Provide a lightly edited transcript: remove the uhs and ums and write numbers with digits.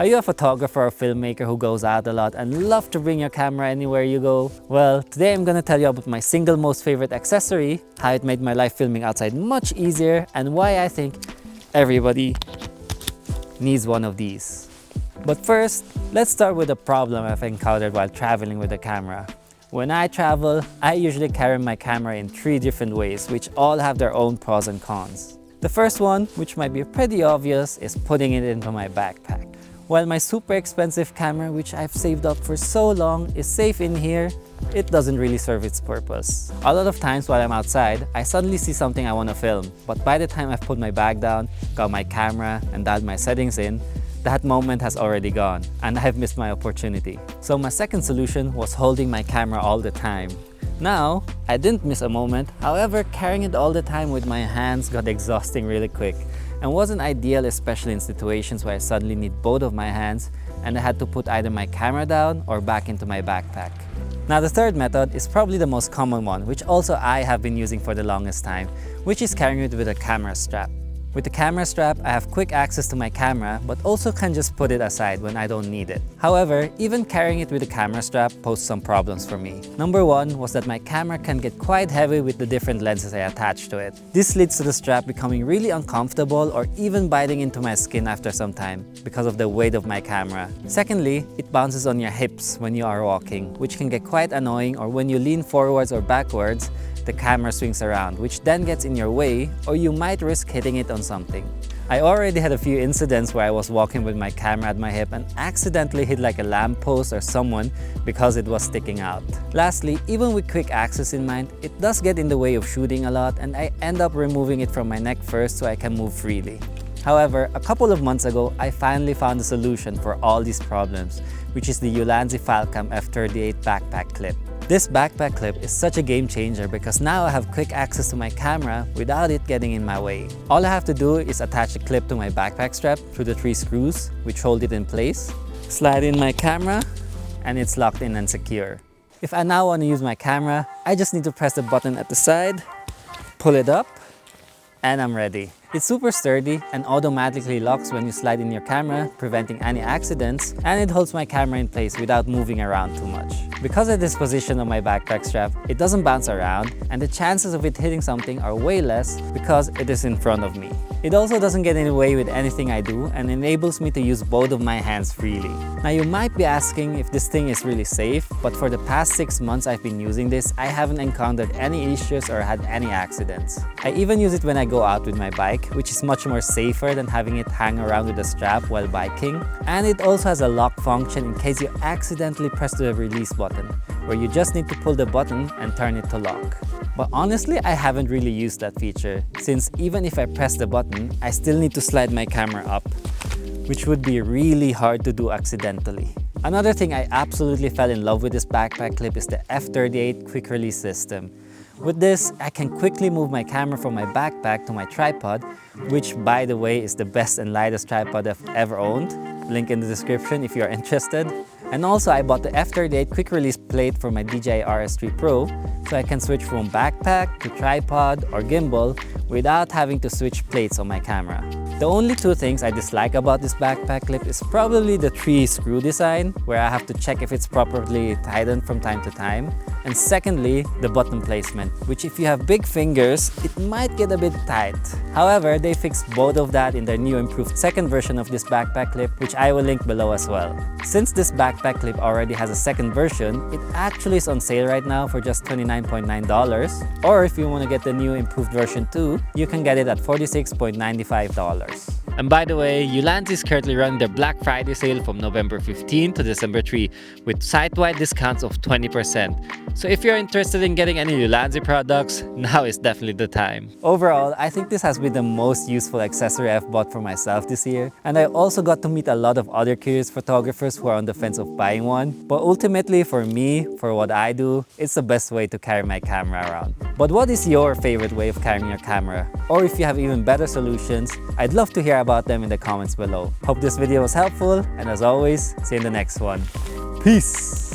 Are you a photographer or filmmaker who goes out a lot and love to bring your camera anywhere you go? Well, today I'm gonna tell you about my single most favorite accessory, how it made my life filming outside much easier, and why I think everybody needs one of these. But first, let's start with a problem I've encountered while traveling with a camera. When I travel, I usually carry my camera in 3 different ways, which all have their own pros and cons. The first one, which might be pretty obvious, is putting it into my backpack. While my super expensive camera, which I've saved up for so long, is safe in here, it doesn't really serve its purpose. A lot of times while I'm outside, I suddenly see something I want to film, but by the time I've put my bag down, got my camera, and dialed my settings in, that moment has already gone, and I've missed my opportunity. So my second solution was holding my camera all the time. Now, I didn't miss a moment, however, carrying it all the time with my hands got exhausting really quick, and wasn't ideal, especially in situations where I suddenly need both of my hands and I had to put either my camera down or back into my backpack. Now the third method is probably the most common one, which also I have been using for the longest time, which is carrying it with a camera strap. With the camera strap, I have quick access to my camera, but also can just put it aside when I don't need it. However, even carrying it with a camera strap posed some problems for me. Number one was that my camera can get quite heavy with the different lenses I attach to it. This leads to the strap becoming really uncomfortable or even biting into my skin after some time because of the weight of my camera. Secondly, it bounces on your hips when you are walking, which can get quite annoying, or when you lean forwards or backwards, the camera swings around, which then gets in your way, or you might risk hitting it on something. I already had a few incidents where I was walking with my camera at my hip and accidentally hit like a lamppost or someone because it was sticking out. Lastly, even with quick access in mind, it does get in the way of shooting a lot, and I end up removing it from my neck first so I can move freely. However, a couple of months ago, I finally found a solution for all these problems, which is the Ulanzi Falcam F38 backpack clip. This backpack clip is such a game changer because now I have quick access to my camera without it getting in my way. All I have to do is attach the clip to my backpack strap through the 3 screws which hold it in place, slide in my camera, and it's locked in and secure. If I now want to use my camera, I just need to press the button at the side, pull it up, and I'm ready. It's super sturdy and automatically locks when you slide in your camera, preventing any accidents, and it holds my camera in place without moving around too much. Because of this position of my backpack strap, it doesn't bounce around, and the chances of it hitting something are way less because it is in front of me. It also doesn't get in the way with anything I do and enables me to use both of my hands freely. Now you might be asking if this thing is really safe, but for the past 6 months I've been using this, I haven't encountered any issues or had any accidents. I even use it when I go out with my bike, which is much more safer than having it hang around with a strap while biking. And it also has a lock function in case you accidentally press the release button, where you just need to pull the button and turn it to lock. But honestly, I haven't really used that feature, since even if I press the button, I still need to slide my camera up, which would be really hard to do accidentally. Another thing I absolutely fell in love with this backpack clip is the F38 quick release system. With this, I can quickly move my camera from my backpack to my tripod, which by the way is the best and lightest tripod I've ever owned. Link in the description if you're interested. And also I bought the F38 quick release plate for my DJI RS3 Pro, so I can switch from backpack to tripod or gimbal without having to switch plates on my camera. The only 2 things I dislike about this backpack clip is probably the 3 screw design, where I have to check if it's properly tightened from time to time. And secondly, the button placement, which if you have big fingers, it might get a bit tight. However, they fixed both of that in their new improved second version of this backpack clip, which I will link below as well. Since this backpack clip already has a second version, it actually is on sale right now for just $29.9, or if you want to get the new improved version too, you can get it at $46.95. And by the way, Ulanzi is currently running their Black Friday sale from November 15 to December 3 with site-wide discounts of 20%. So if you're interested in getting any Ulanzi products, now is definitely the time. Overall, I think this has been the most useful accessory I've bought for myself this year. And I also got to meet a lot of other curious photographers who are on the fence of buying one. But ultimately for me, for what I do, it's the best way to carry my camera around. But what is your favorite way of carrying your camera? Or if you have even better solutions, I'd love to hear about them in the comments below. Hope this video was helpful, and as always, see you in the next one. Peace!